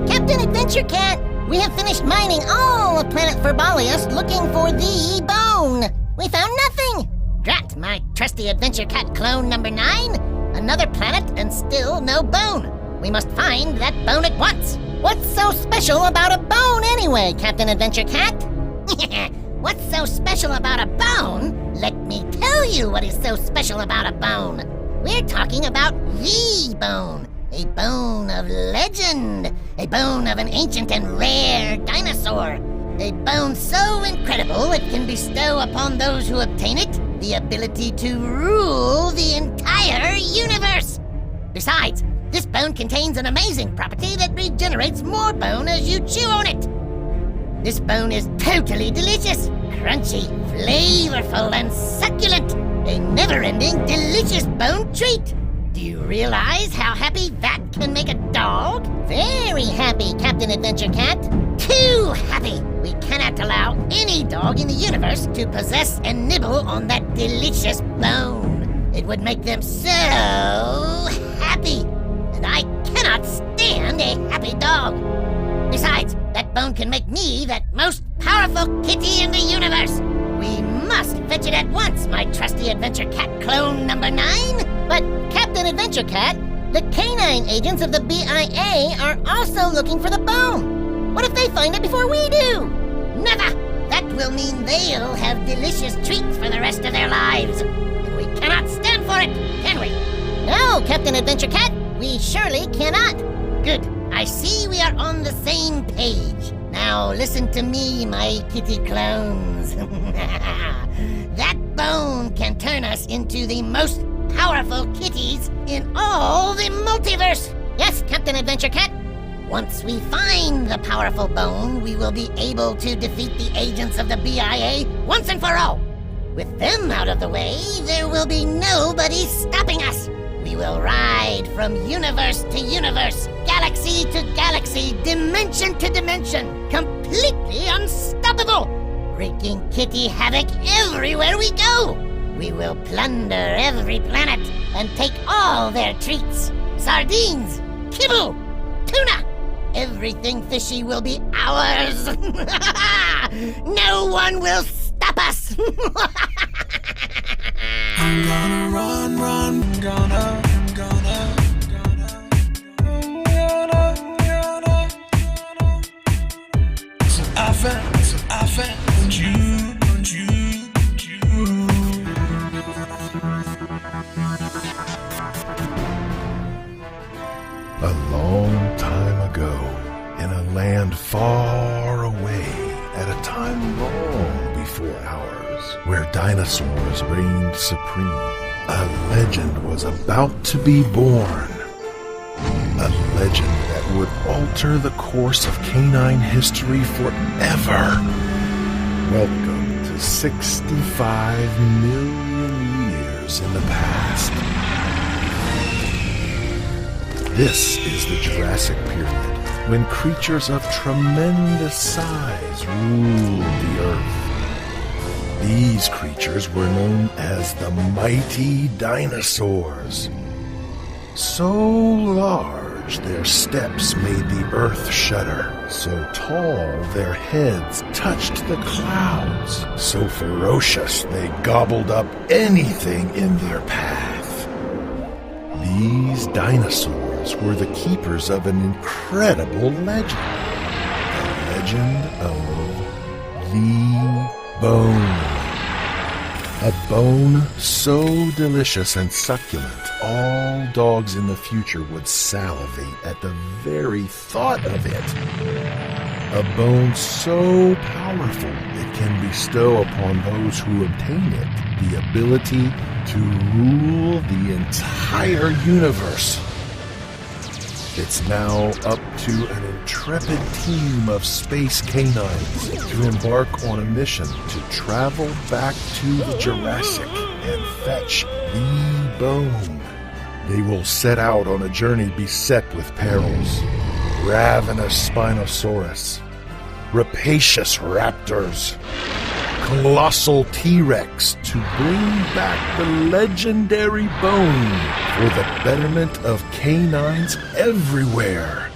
Captain Adventure Cat, we have finished mining all of planet Verbalius looking for the bone. We found nothing. Drat, my trusty Adventure Cat clone number 9. Another planet and still no bone. We must find that bone at once. What's so special about a bone anyway, Captain Adventure Cat? What's so special about a bone? Let me tell you what is so special about a bone. We're talking about the bone. A bone of legend. A bone of an ancient and rare dinosaur. A bone so incredible it can bestow upon those who obtain it the ability to rule the entire universe. Besides, this bone contains an amazing property that regenerates more bone as you chew on it. This bone is totally delicious, crunchy, flavorful, and succulent. A never-ending, delicious bone treat. Do you realize how happy that can make a dog? Very happy, Captain Adventure Cat. Too happy! We cannot allow any dog in the universe to possess and nibble on that delicious bone. It would make them so happy. And I cannot stand a happy dog. Besides, that bone can make me that most powerful kitty in the universe. We must fetch it at once, my trusty Adventure Cat clone number 9. But, Captain Adventure Cat, the canine agents of the BIA are also looking for the bone. What if they find it before we do? Never! That will mean they'll have delicious treats for the rest of their lives. And we cannot stand for it, can we? No, Captain Adventure Cat, we surely cannot. Good. I see we are on the same page. Now listen to me, my kitty clones. That bone can turn us into the most powerful kitties in all the multiverse. Yes, Captain Adventure Cat. Once we find the powerful bone, we will be able to defeat the agents of the BIA once and for all. With them out of the way, there will be nobody stopping us. We will ride from universe to universe, galaxy to galaxy, dimension to dimension, completely unstoppable, wreaking kitty havoc everywhere we go. We will plunder every planet and take all their treats. Sardines, kibble, tuna, everything fishy will be ours. No one will stop us. I'm gonna run, gonna. So I found you. A long time ago, in a land far away, at a time long before ours, where dinosaurs reigned supreme, a legend was about to be born. A legend that would alter the course of canine history forever. Welcome to 65 million years in the past. This is the Jurassic period, when creatures of tremendous size ruled the Earth. These creatures were known as the mighty dinosaurs. So large their steps made the earth shudder. So tall their heads touched the clouds. So ferocious they gobbled up anything in their path. These dinosaurs were the keepers of an incredible legend. The legend of the bone. A bone so delicious and succulent, all dogs in the future would salivate at the very thought of it. A bone so powerful it can bestow upon those who obtain it the ability to rule the entire universe. It's now up to an intrepid team of space canines to embark on a mission to travel back to the Jurassic and fetch the bone. They will set out on a journey beset with perils. Ravenous Spinosaurus, rapacious raptors, colossal T-Rex to bring back the legendary bone for the betterment of canines everywhere.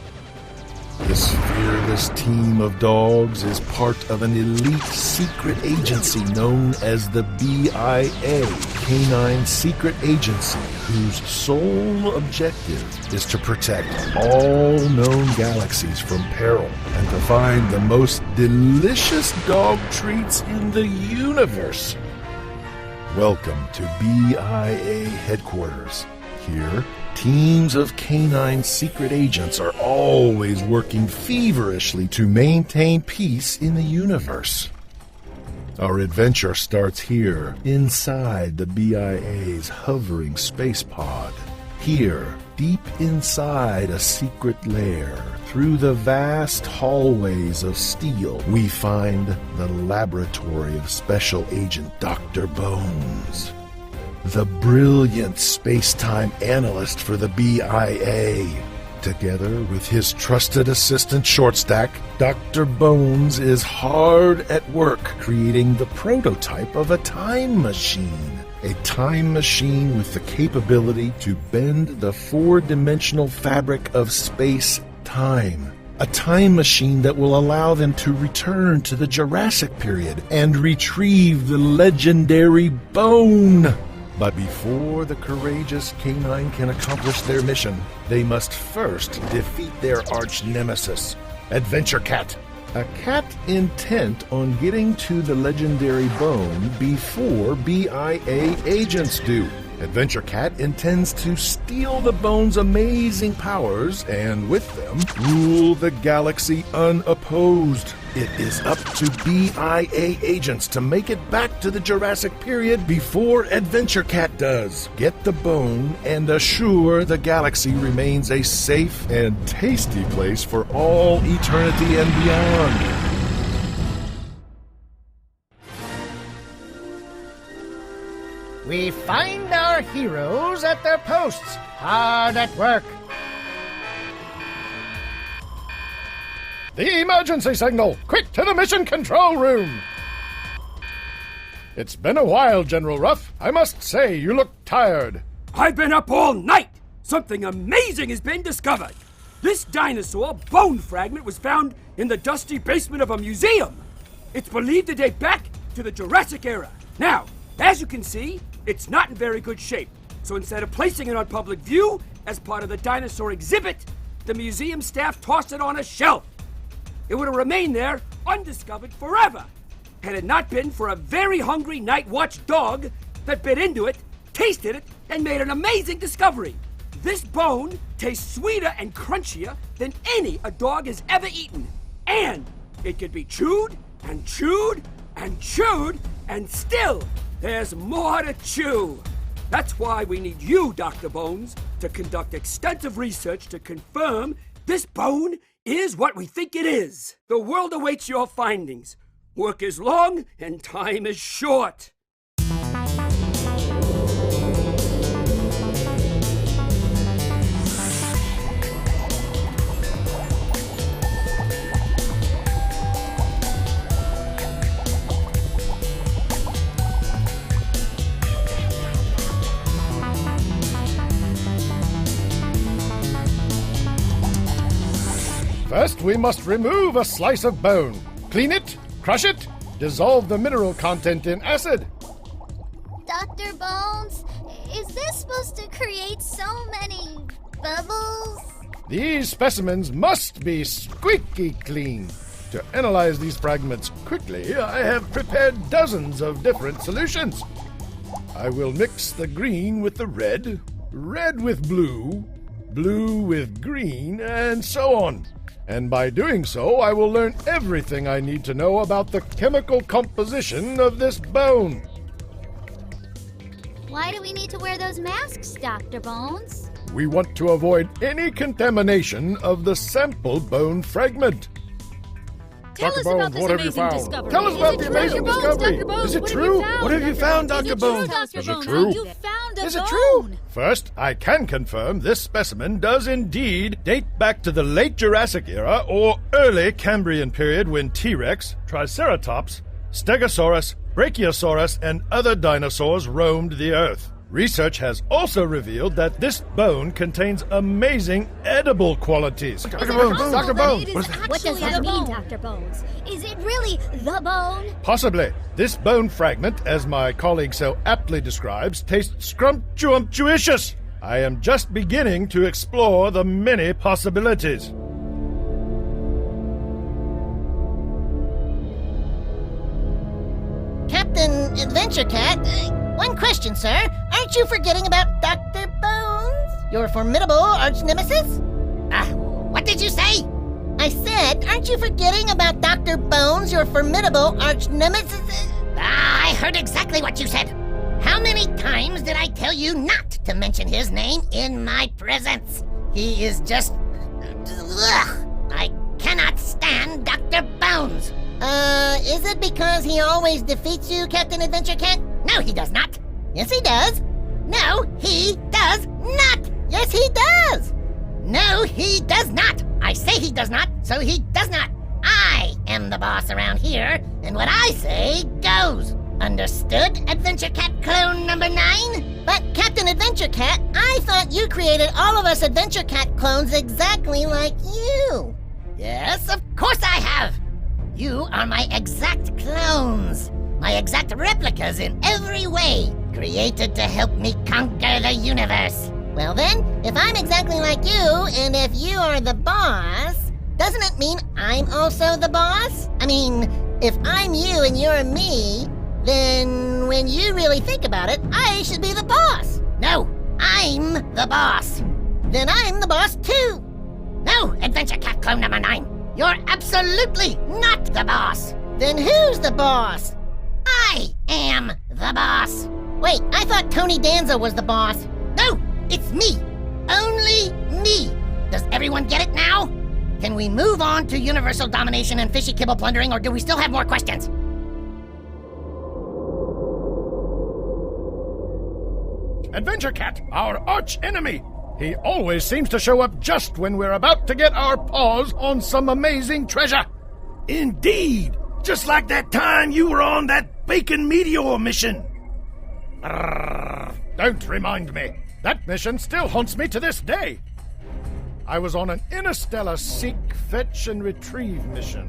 This fearless team of dogs is part of an elite secret agency known as the BIA, Canine Secret Agency, whose sole objective is to protect all known galaxies from peril and to find the most delicious dog treats in the universe. Welcome to BIA headquarters. Here, teams of canine secret agents are always working feverishly to maintain peace in the universe. Our adventure starts here, inside the BIA's hovering space pod. Here, deep inside a secret lair, through the vast hallways of steel, we find the laboratory of Special Agent Dr. Bones, the brilliant space-time analyst for the BIA. Together with his trusted assistant Shortstack, Dr. Bones is hard at work creating the prototype of a time machine. A time machine with the capability to bend the four-dimensional fabric of space-time. A time machine that will allow them to return to the Jurassic period and retrieve the legendary bone. But before the courageous canine can accomplish their mission, they must first defeat their arch-nemesis, Adventure Cat. A cat intent on getting to the legendary bone before BIA agents do. Adventure Cat intends to steal the bone's amazing powers and, with them, rule the galaxy unopposed. It is up to BIA agents to make it back to the Jurassic period before Adventure Cat does. Get the bone and assure the galaxy remains a safe and tasty place for all eternity and beyond. We find our heroes at their posts, hard at work. The emergency signal! Quick to the mission control room! It's been a while, General Ruff. I must say, you look tired. I've been up all night! Something amazing has been discovered! This dinosaur bone fragment was found in the dusty basement of a museum. It's believed to date back to the Jurassic era. Now, as you can see, it's not in very good shape. So instead of placing it on public view as part of the dinosaur exhibit, the museum staff tossed it on a shelf. It would have remained there undiscovered forever had it not been for a very hungry night watch dog that bit into it, tasted it, and made an amazing discovery. This bone tastes sweeter and crunchier than any a dog has ever eaten. And it could be chewed and chewed and chewed, and still there's more to chew. That's why we need you, Dr. Bones, to conduct extensive research to confirm this bone is what we think it is. The world awaits your findings. Work is long and time is short. First, we must remove a slice of bone. Clean it, crush it, dissolve the mineral content in acid. Dr. Bones, is this supposed to create so many bubbles? These specimens must be squeaky clean. To analyze these fragments quickly, I have prepared dozens of different solutions. I will mix the green with the red, red with blue, blue with green, and so on. And by doing so, I will learn everything I need to know about the chemical composition of this bone. Why do we need to wear those masks, Dr. Bones? We want to avoid any contamination of the sample bone fragment. Tell us about this amazing discovery. Tell us about the amazing discovery. Dr. Bones, Is it what true? have What have you found, Dr. Bones? Is it true? true? You found a Is it bone. true? First, I can confirm this specimen does indeed date back to the late Jurassic era or early Cambrian period when T-Rex, Triceratops, Stegosaurus, Brachiosaurus, and other dinosaurs roamed the Earth. Research has also revealed that this bone contains amazing edible qualities. Dr. Bones, Dr. Bones. What does that mean, Dr. Bones? Is it really the bone? Possibly. This bone fragment, as my colleague so aptly describes, tastes scrumptious. I am just beginning to explore the many possibilities. Captain Adventure Cat, one question, sir. Aren't you forgetting about Dr. Bones? Your formidable arch nemesis? What did you say? I said, aren't you forgetting about Dr. Bones, your formidable arch nemesis? I heard exactly what you said. How many times did I tell you not to mention his name in my presence? He is just... Ugh. I cannot stand Dr. Bones. Is it because he always defeats you, Captain Adventure Cat? No, he does not. Yes, he does. No, he does not. Yes, he does. No, he does not. I say he does not, so he does not. I am the boss around here, and what I say goes. Understood, Adventure Cat clone number 9? But, Captain Adventure Cat, I thought you created all of us Adventure Cat clones exactly like you. Yes, of course I have. You are my exact clones. My exact replicas in every way, created to help me conquer the universe. Well then, if I'm exactly like you, and if you are the boss, doesn't it mean I'm also the boss? I mean, if I'm you and you're me, then when you really think about it, I should be the boss. No, I'm the boss. Then I'm the boss too. No, Adventure Cat clone number 9. You're absolutely not the boss. Then who's the boss? I am the boss. Wait, I thought Tony Danza was the boss. No, it's me. Only me. Does everyone get it now? Can we move on to universal domination and fishy kibble plundering, or do we still have more questions? Adventure Cat, our arch enemy. He always seems to show up just when we're about to get our paws on some amazing treasure. Indeed. Just like that time you were on that bacon meteor mission. Don't remind me. That mission still haunts me to this day. I was on an interstellar seek, fetch, and retrieve mission.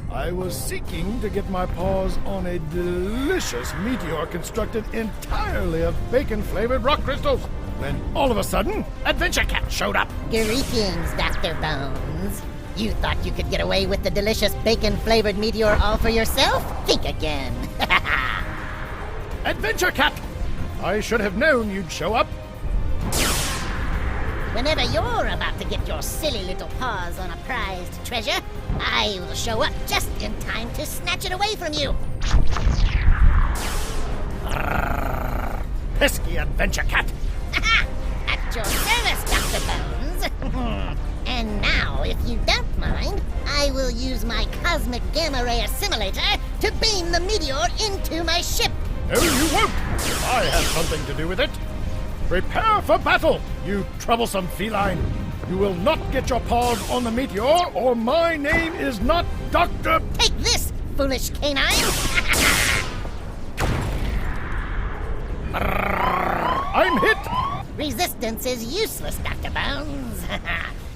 I was seeking to get my paws on a delicious meteor constructed entirely of bacon-flavored rock crystals. When all of a sudden, Adventure Cat showed up. Greetings, Dr. Bones. You thought you could get away with the delicious bacon-flavored meteor all for yourself? Think again. Adventure Cat! I should have known you'd show up. Whenever you're about to get your silly little paws on a prized treasure, I will show up just in time to snatch it away from you. Pesky Adventure Cat! At your service, Dr. Bones. And now, if you don't mind, I will use my cosmic gamma ray assimilator to beam the meteor into my ship. No, you won't! I have something to do with it. Prepare for battle, you troublesome feline. You will not get your paws on the meteor, or my name is not Dr. Take this, foolish canine! I'm hit! Resistance is useless, Dr. Bones.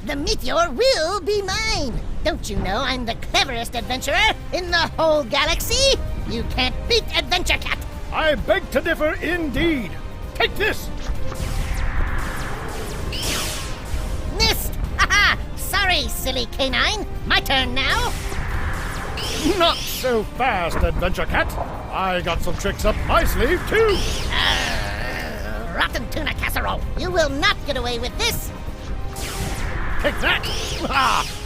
The meteor will be mine. Don't you know I'm the cleverest adventurer in the whole galaxy? You can't beat Adventure Cat. I beg to differ indeed. Take this! Missed! Haha! Sorry, silly canine. My turn now. Not so fast, Adventure Cat. I got some tricks up my sleeve, too. Rotten tuna casserole. You will not get away with this. Take that!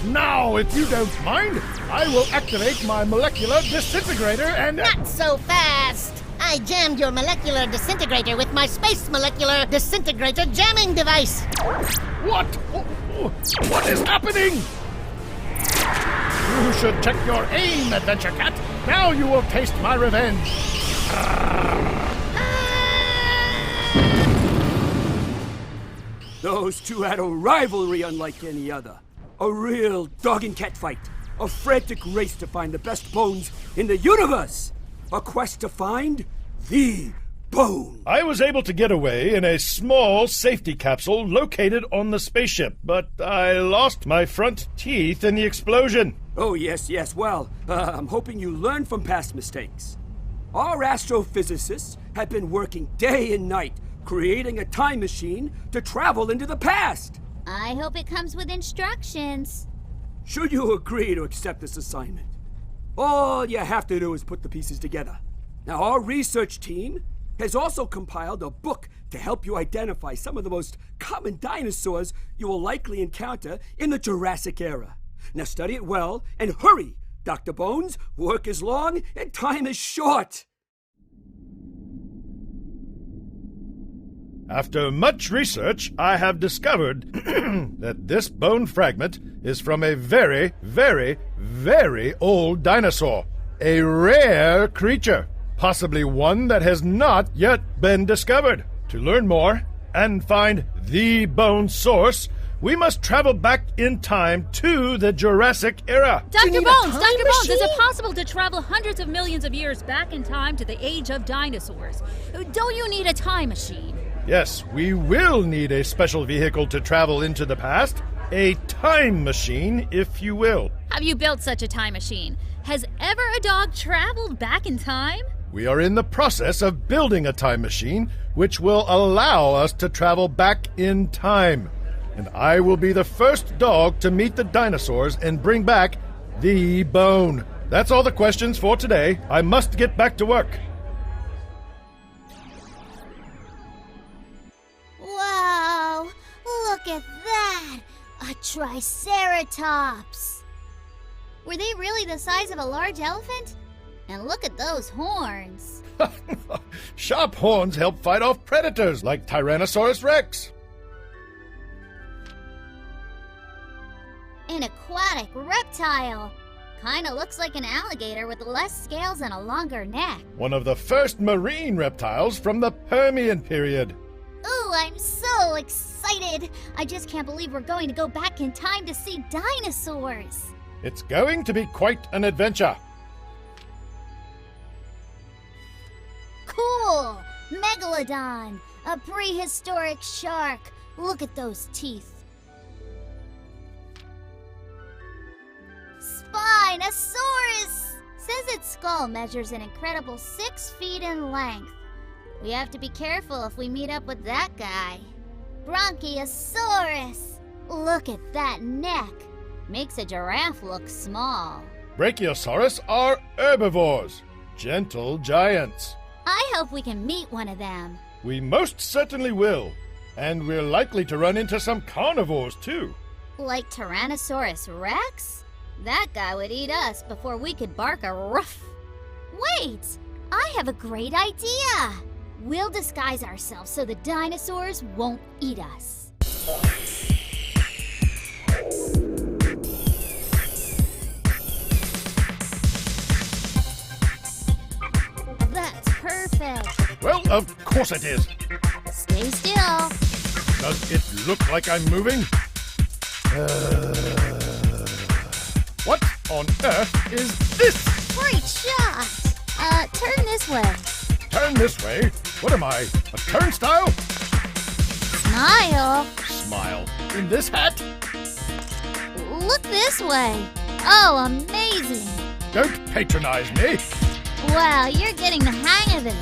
Now, if you don't mind, I will activate my molecular disintegrator and... Not so fast! I jammed your molecular disintegrator with my space molecular disintegrator jamming device. What? What is happening? You should check your aim, Adventure Cat. Now you will taste my revenge. Those two had a rivalry unlike any other. A real dog and cat fight. A frantic race to find the best bones in the universe. A quest to find the bone. I was able to get away in a small safety capsule located on the spaceship, but I lost my front teeth in the explosion. Oh, yes. Well, I'm hoping you learn from past mistakes. Our astrophysicists have been working day and night creating a time machine to travel into the past. I hope it comes with instructions. Should you agree to accept this assignment, all you have to do is put the pieces together. Now, our research team has also compiled a book to help you identify some of the most common dinosaurs you will likely encounter in the Jurassic era. Now, study it well and hurry, Dr. Bones. Work is long and time is short. After much research, I have discovered that this bone fragment is from a very, very, very old dinosaur. A rare creature. Possibly one that has not yet been discovered. To learn more and find the bone source, we must travel back in time to the Jurassic era. Dr. Bones, is it possible to travel hundreds of millions of years back in time to the age of dinosaurs? Don't you need a time machine? Yes, we will need a special vehicle to travel into the past. A time machine, if you will. Have you built such a time machine? Has ever a dog traveled back in time? We are in the process of building a time machine which will allow us to travel back in time. And I will be the first dog to meet the dinosaurs and bring back the bone. That's all the questions for today. I must get back to work. Wow! Look at that! A triceratops! Were they really the size of a large elephant? And look at those horns. Sharp horns help fight off predators like Tyrannosaurus Rex. An aquatic reptile. Kinda looks like an alligator with less scales and a longer neck. One of the first marine reptiles from the Permian period. Ooh, I'm so excited! I just can't believe we're going to go back in time to see dinosaurs. It's going to be quite an adventure. Cool! Megalodon! A prehistoric shark! Look at those teeth. Spinosaurus! Says its skull measures an incredible 6 feet in length. We have to be careful if we meet up with that guy. Bronchiosaurus! Look at that neck. Makes a giraffe look small. Brachiosaurus are herbivores, gentle giants. I hope we can meet one of them. We most certainly will. And we're likely to run into some carnivores, too. Like Tyrannosaurus Rex? That guy would eat us before we could bark a ruff. Wait! I have a great idea! We'll disguise ourselves so the dinosaurs won't eat us. That's perfect. Well, of course it is. Stay still. Does it look like I'm moving? What on earth is this? Great shot! Turn this way. Turn this way? What am I, a turnstile? Smile. Smile. In this hat? Look this way. Oh, amazing. Don't patronize me. Wow, you're getting the hang of it.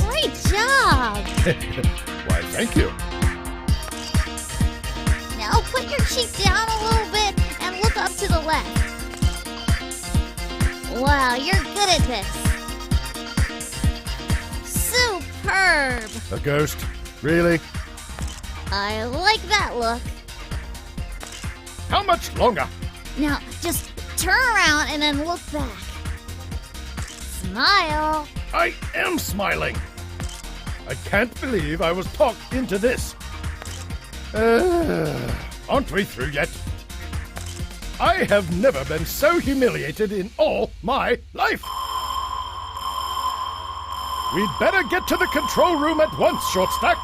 Great job. Why, thank you. Now put your cheek down a little bit and look up to the left. Wow, you're good at this. Superb. A ghost? Really? I like that look. How much longer? Now, just turn around and then look back. Smile. I am smiling. I can't believe I was talked into this. Aren't we through yet? I have never been so humiliated in all my life. We'd better get to the control room at once, Shortstack.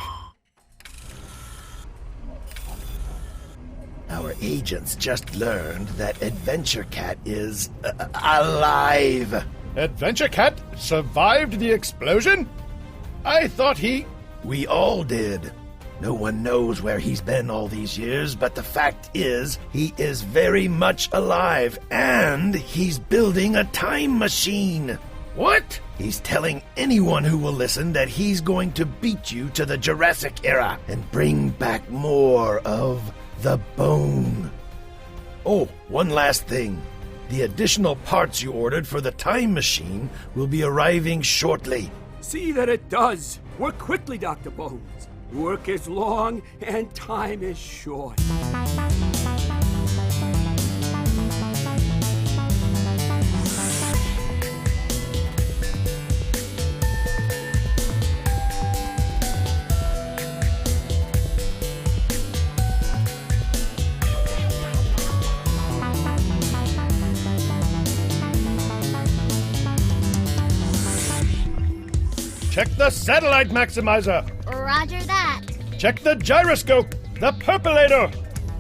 Our agents just learned that Adventure Cat is alive. Adventure Cat survived the explosion? I thought he... We all did. No one knows where he's been all these years, but the fact is, he is very much alive, and he's building a time machine. What? He's telling anyone who will listen that he's going to beat you to the Jurassic era and bring back more of the bone. Oh, one last thing. The additional parts you ordered for the time machine will be arriving shortly. See that it does. Work quickly, Dr. Bones. Work is long and time is short. Check the satellite maximizer. Roger that. Check the gyroscope. The percolator.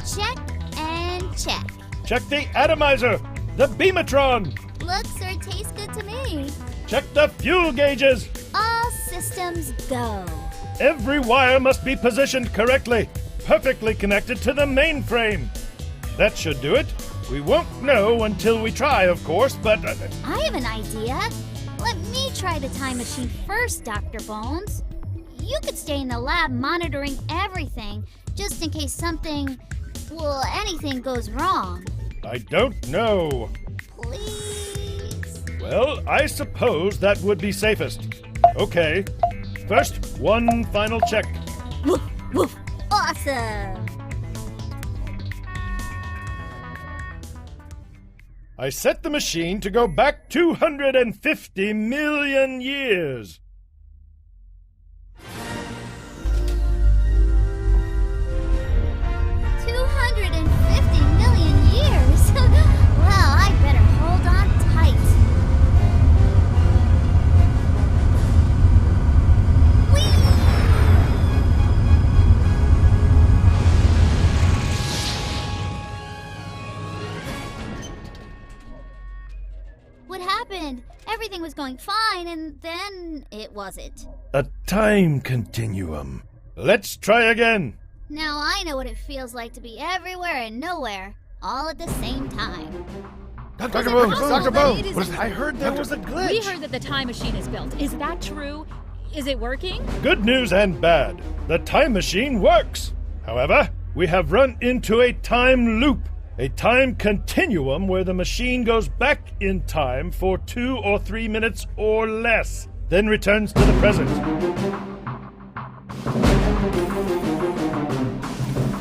Check and check. Check the atomizer. The beamatron. Looks or tastes good to me. Check the fuel gauges. All systems go. Every wire must be positioned correctly, perfectly connected to the mainframe. That should do it. We won't know until we try, of course, but... I have an idea. Let me try the time machine first, Dr. Bones. You could stay in the lab monitoring everything, just in case anything goes wrong. I don't know. Please? Well, I suppose that would be safest. Okay. First, one final check. Woof, woof. Awesome! I set the machine to go back 250 million years. 250 million years? Well, I better hold on tight. Whee! What happened? Everything was going fine, and then it wasn't. A time continuum. Let's try again. Now I know what it feels like to be everywhere and nowhere, all at the same time. Dr. Bones, possible Dr. that Bones. it is- What is it? I heard there was a glitch. We heard that the time machine is built. Is that true? Is it working? Good news and bad. The time machine works. However, we have run into a time loop, a time continuum where the machine goes back in time for 2 or 3 minutes or less, then returns to the present.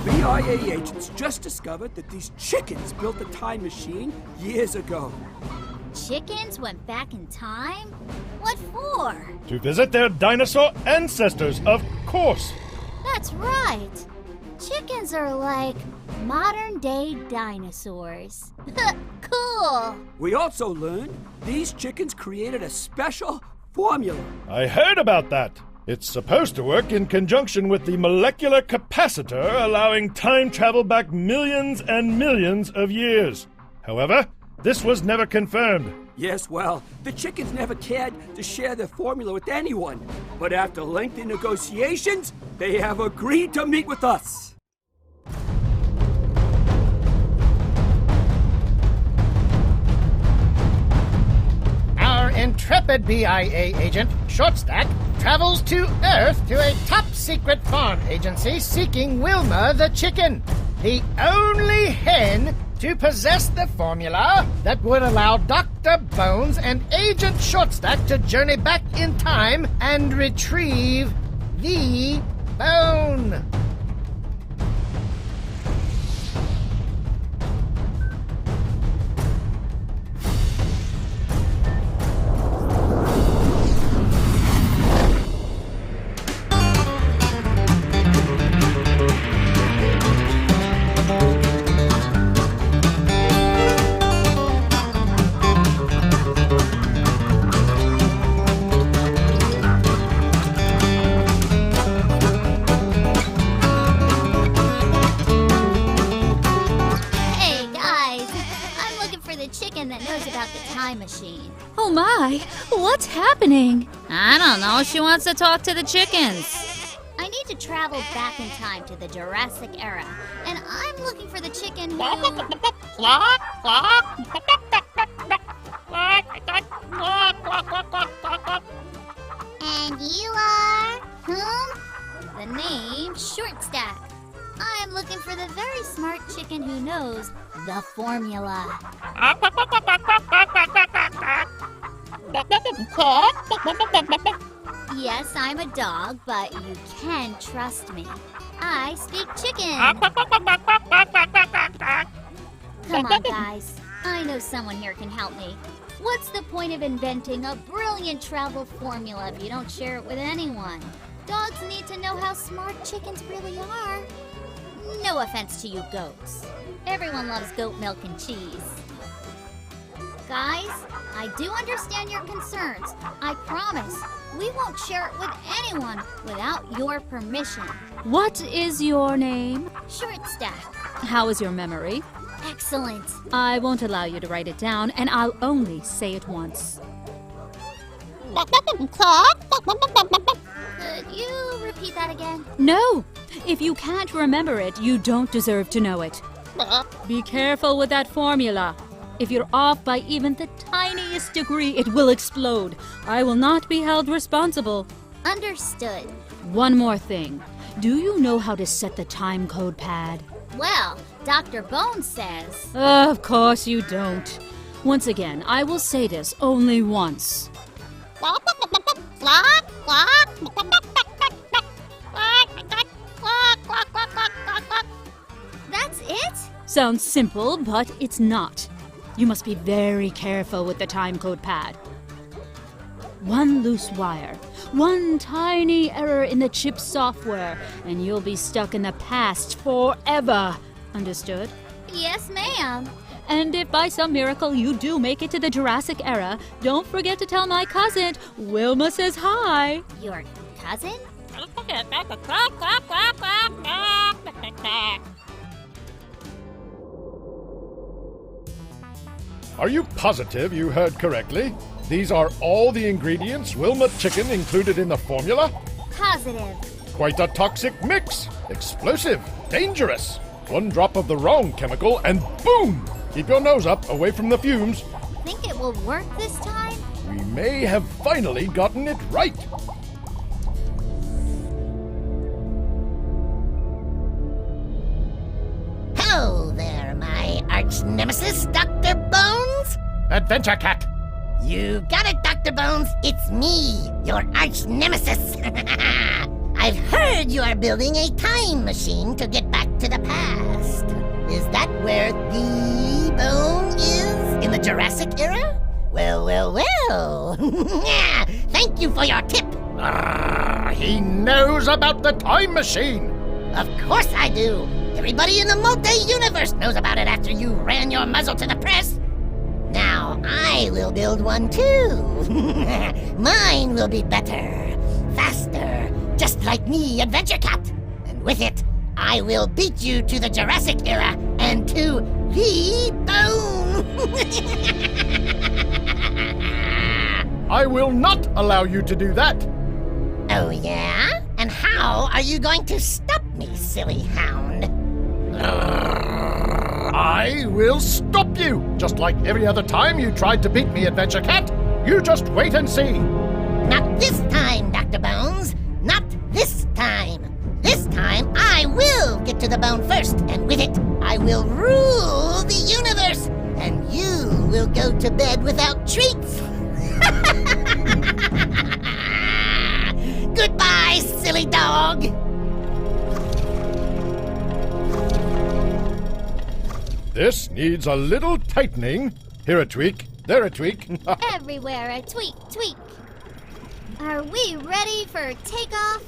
BIA agents just discovered that these chickens built a time machine years ago. Chickens went back in time? What for? To visit their dinosaur ancestors, of course. That's right. Chickens are like modern-day dinosaurs. Cool. We also learned these chickens created a special formula. I heard about that. It's supposed to work in conjunction with the molecular capacitor, allowing time travel back millions and millions of years. However, this was never confirmed. Yes, well, the chickens never cared to share their formula with anyone. But after lengthy negotiations, they have agreed to meet with us. Our intrepid BIA agent, Shortstack, travels to Earth to a top-secret farm agency seeking Wilma the chicken, the only hen to possess the formula that would allow Dr. Bones and Agent Shortstack to journey back in time and retrieve the bone. Chicken that knows about the time machine. Oh my, what's happening? I don't know. She wants to talk to the chickens. I need to travel back in time to the Jurassic era, and I'm looking for the chicken who... And you are... whom? The name Shortstack. I'm looking for the very smart chicken who knows the formula. Yes, I'm a dog, but you can trust me. I speak chicken. Come on, guys. I know someone here can help me. What's the point of inventing a brilliant travel formula if you don't share it with anyone? Dogs need to know how smart chickens really are. No offense to you goats. Everyone loves goat milk and cheese. Guys, I do understand your concerns. I promise we won't share it with anyone without your permission. What is your name? Shortstack. How is your memory? Excellent. I won't allow you to write it down, and I'll only say it once. Could you repeat that again? No! If you can't remember it, you don't deserve to know it. Be careful with that formula. If you're off by even the tiniest degree, it will explode. I will not be held responsible. Understood. One more thing. Do you know how to set the time code pad? Well, Dr. Bones says... Of course you don't. Once again, I will say this only once. That's it? Sounds simple, but it's not. You must be very careful with the time code pad. One loose wire, one tiny error in the chip software, and you'll be stuck in the past forever. Understood? Yes, ma'am. And if by some miracle you do make it to the Jurassic era, don't forget to tell my cousin, Wilma says hi. Your cousin? Are you positive you heard correctly? These are all the ingredients Wilma chicken included in the formula? Positive. Quite a toxic mix. Explosive. Dangerous. One drop of the wrong chemical and boom! Keep your nose up, away from the fumes. Think it will work this time? We may have finally gotten it right. Hello there, my arch nemesis, Dr. Bones. Adventure Cat. You got it, Dr. Bones. It's me, your arch nemesis. I've heard you are building a time machine to get back to the past. Is that where the bone is? In the Jurassic era? Well. Thank you for your tip. He knows about the time machine. Of course I do. Everybody in the multi-universe knows about it after you ran your muzzle to the press. Now I will build one too. Mine will be better, faster, just like me, Adventure Cat. And with it, I will beat you to the Jurassic era and to the bone. I will not allow you to do that. Oh yeah? And how are you going to stop me, silly hound? I will stop you, just like every other time you tried to beat me, Adventure Cat. You just wait and see. Not this time, Dr. Bones. Not this time. This time, I will get to the bone first, and with it, I will rule the universe, and you will go to bed without treats. Goodbye, silly dog. This needs a little tightening. Here a tweak, there a tweak. Everywhere a tweak, tweak. Are we ready for takeoff?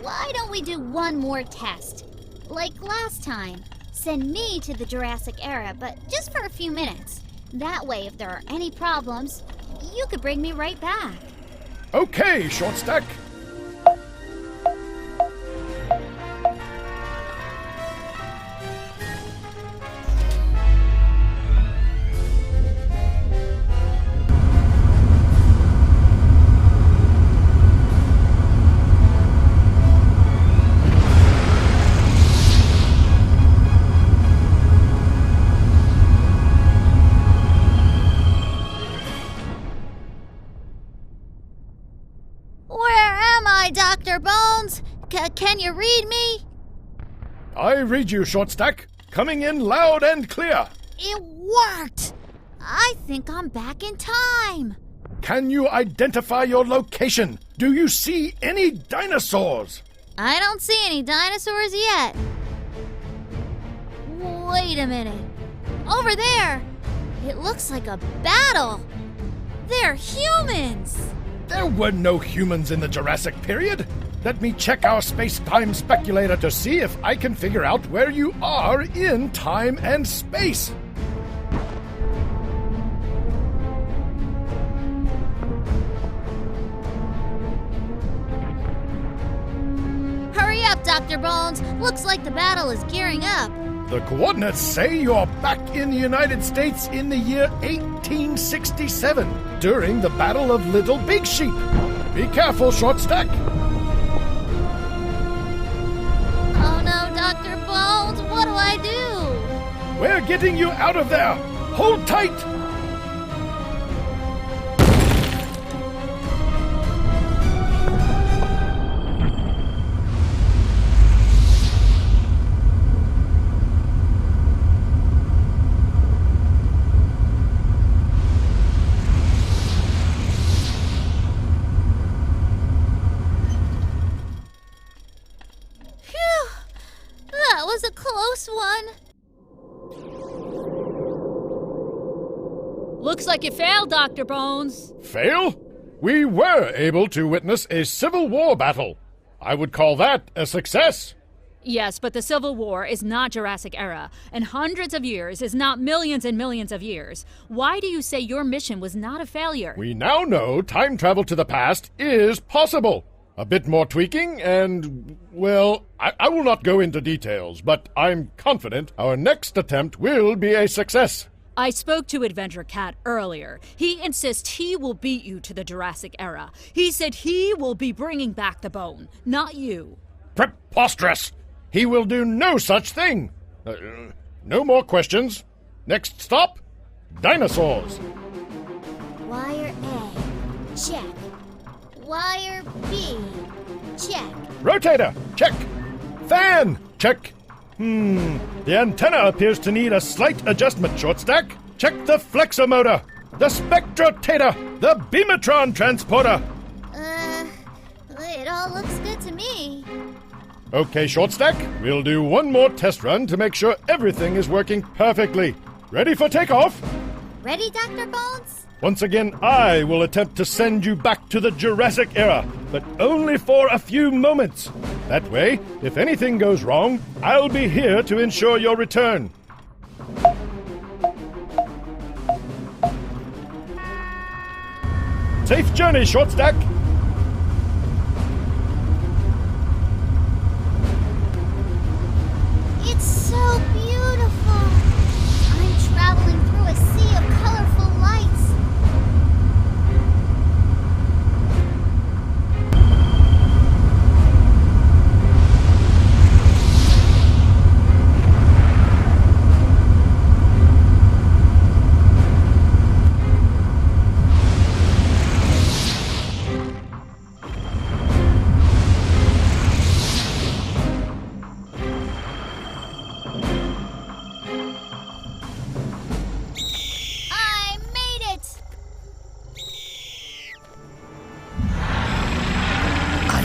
Why don't we do one more test? Like last time. Send me to the Jurassic era, but just for a few minutes. That way, if there are any problems, you could bring me right back. Okay, Shortstack. Can you read me? I read you, Shortstack. Coming in loud and clear. It worked! I think I'm back in time. Can you identify your location? Do you see any dinosaurs? I don't see any dinosaurs yet. Wait a minute. Over there! It looks like a battle. They're humans! There were no humans in the Jurassic period. Let me check our space-time speculator to see if I can figure out where you are in time and space. Hurry up, Dr. Bones. Looks like the battle is gearing up. The coordinates say you're back in the United States in the year 1867 during the Battle of Little Big Sheep. Be careful, Shortstack. Oh no, Dr. Bones, what do I do? We're getting you out of there. Hold tight. That was a close one. Looks like you failed, Dr. Bones. Fail? We were able to witness a Civil War battle. I would call that a success. Yes, but the Civil War is not Jurassic era, and hundreds of years is not millions and millions of years. Why do you say your mission was not a failure? We now know time travel to the past is possible. A bit more tweaking and, well, I will not go into details, but I'm confident our next attempt will be a success. I spoke to Adventure Cat earlier. He insists he will beat you to the Jurassic era. He said he will be bringing back the bone, not you. Preposterous! He will do no such thing. No more questions. Next stop, dinosaurs. Wire A, check. Wire B, check. Rotator, check. Fan, check. The antenna appears to need a slight adjustment, Shortstack. Check the flexor motor, the spectrotator, the beamatron transporter. It all looks good to me. Okay, Shortstack, we'll do one more test run to make sure everything is working perfectly. Ready for takeoff? Ready, Dr. Bones? Once again, I will attempt to send you back to the Jurassic era, but only for a few moments. That way, if anything goes wrong, I'll be here to ensure your return. Safe journey, Shortstack. It's so beautiful. I'm traveling through a sea of colorful lights.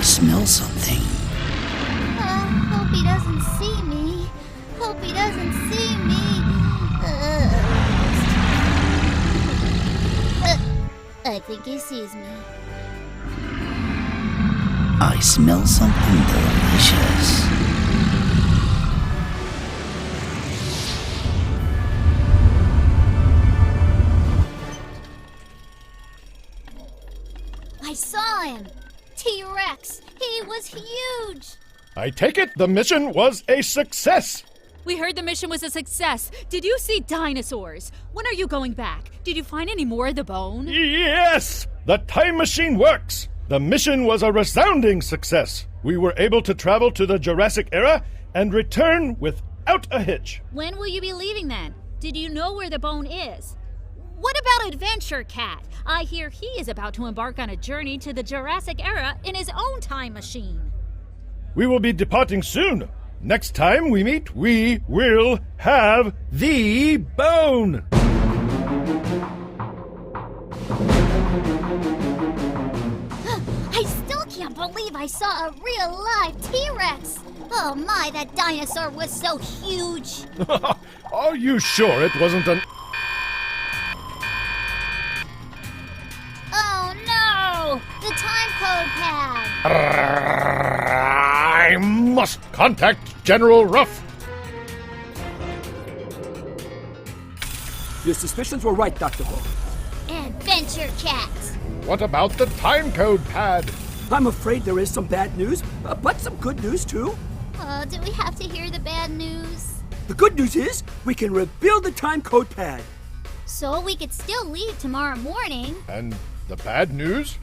Smell something. Hope he doesn't see me. Hope he doesn't see me. I think he sees me. I smell something delicious. I saw him. T-Rex! He was huge! I take it the mission was a success. We heard the mission was a success. Did you see dinosaurs? When are you going back? Did you find any more of the bone? Yes! The time machine works. The mission was a resounding success. We were able to travel to the Jurassic era and return without a hitch. When will you be leaving then? Did you know where the bone is? What about Adventure Cat? I hear he is about to embark on a journey to the Jurassic era in his own time machine. We will be departing soon. Next time we meet, we will have the bone. I still can't believe I saw a real live T-Rex. Oh my, that dinosaur was so huge. Are you sure it wasn't an... Oh no! The time code pad! I must contact General Ruff. Your suspicions were right, Dr. Bone. Adventure Cat! What about the time code pad? I'm afraid there is some bad news, but some good news too. Do we have to hear the bad news? The good news is we can rebuild the time code pad. So we could still leave tomorrow morning. And the bad news?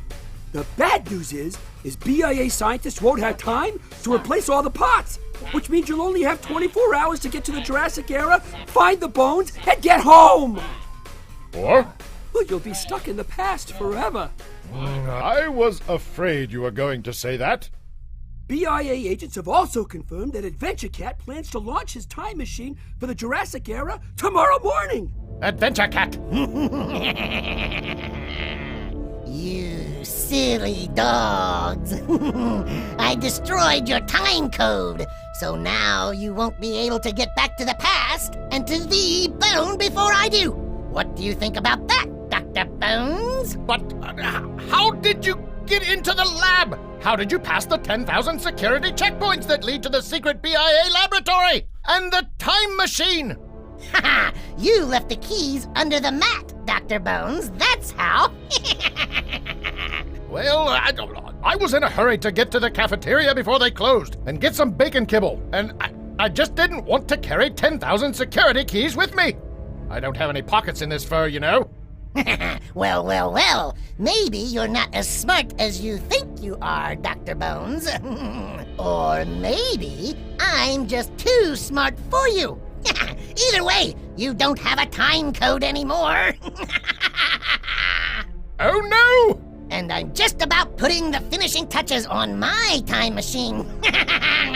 The bad news is BIA scientists won't have time to replace all the parts, which means you'll only have 24 hours to get to the Jurassic era, find the bones, and get home. Or? Well, you'll be stuck in the past forever. I was afraid you were going to say that. BIA agents have also confirmed that Adventure Cat plans to launch his time machine for the Jurassic era tomorrow morning. Adventure Cat! You silly dogs. I destroyed your time code, so now you won't be able to get back to the past and to the bone before I do. What do you think about that, Dr. Bones? But how did you get into the lab? How did you pass the 10,000 security checkpoints that lead to the secret BIA laboratory? And the time machine? Haha, you left the keys under the mat, Dr. Bones. That's how. Well, I was in a hurry to get to the cafeteria before they closed and get some bacon kibble, and I just didn't want to carry 10,000 security keys with me. I don't have any pockets in this fur, you know. Well. Maybe you're not as smart as you think you are, Dr. Bones. Or maybe I'm just too smart for you. Either way, you don't have a time code anymore. Oh no! And I'm just about putting the finishing touches on my time machine.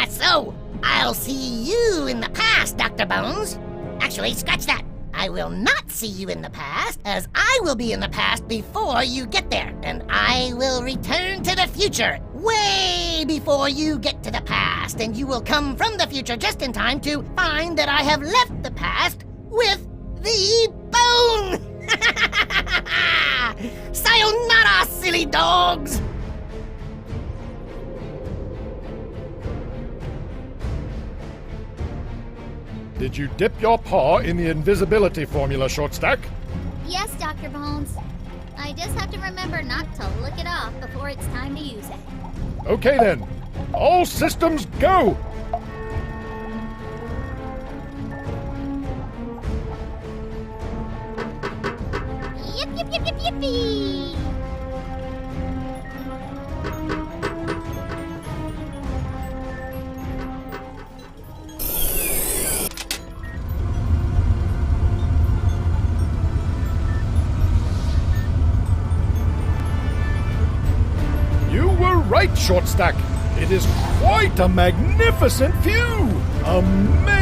So, I'll see you in the past, Dr. Bones. Actually, scratch that. I will not see you in the past, as I will be in the past before you get there, and I will return to the future way before you get to the past, and you will come from the future just in time to find that I have left the past with the bone! Sayonara, silly dogs! Did you dip your paw in the invisibility formula, Shortstack? Yes, Dr. Bones. I just have to remember not to lick it off before it's time to use it. Okay then. All systems go! Yippee! You were right, Shortstack. It is quite a magnificent view. Amazing.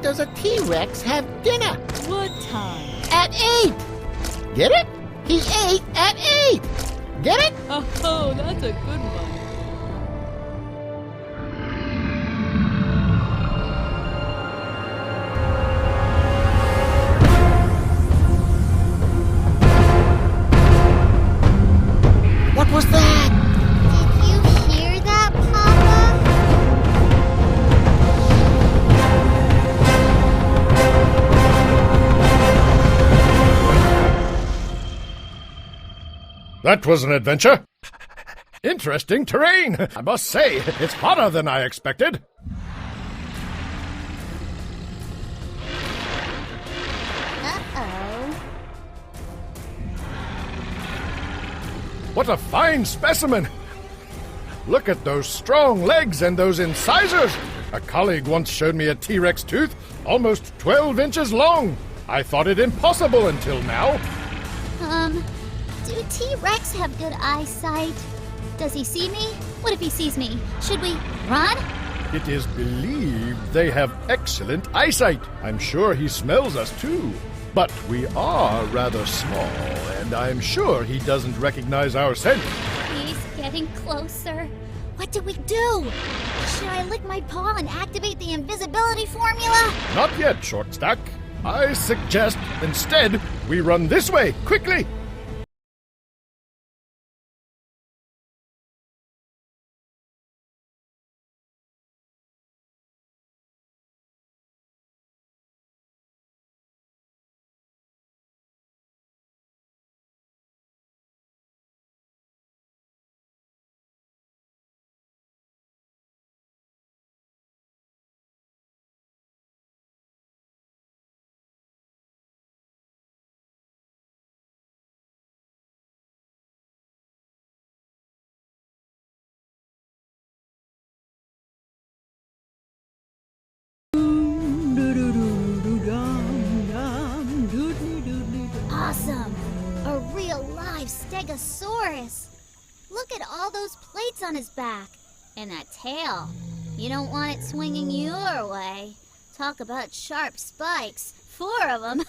Does a T-Rex have dinner? What time? At 8! Get it? He ate at 8! Get it? Oh, that's a good one. What was that? Did you hear that, Papa? That was an adventure. Interesting terrain. I must say, it's hotter than I expected. Uh-oh. What a fine specimen! Look at those strong legs and those incisors! A colleague once showed me a T-Rex tooth almost 12 inches long. I thought it impossible until now. Do T-Rex have good eyesight? Does he see me? What if he sees me? Should we run? It is believed they have excellent eyesight. I'm sure he smells us too. But we are rather small, and I'm sure he doesn't recognize our scent. He's getting closer. What do we do? Should I lick my paw and activate the invisibility formula? Not yet, Shortstack. I suggest instead we run this way, quickly! Awesome! A real live Stegosaurus! Look at all those plates on his back. And that tail. You don't want it swinging your way. Talk about sharp spikes. 4 of them.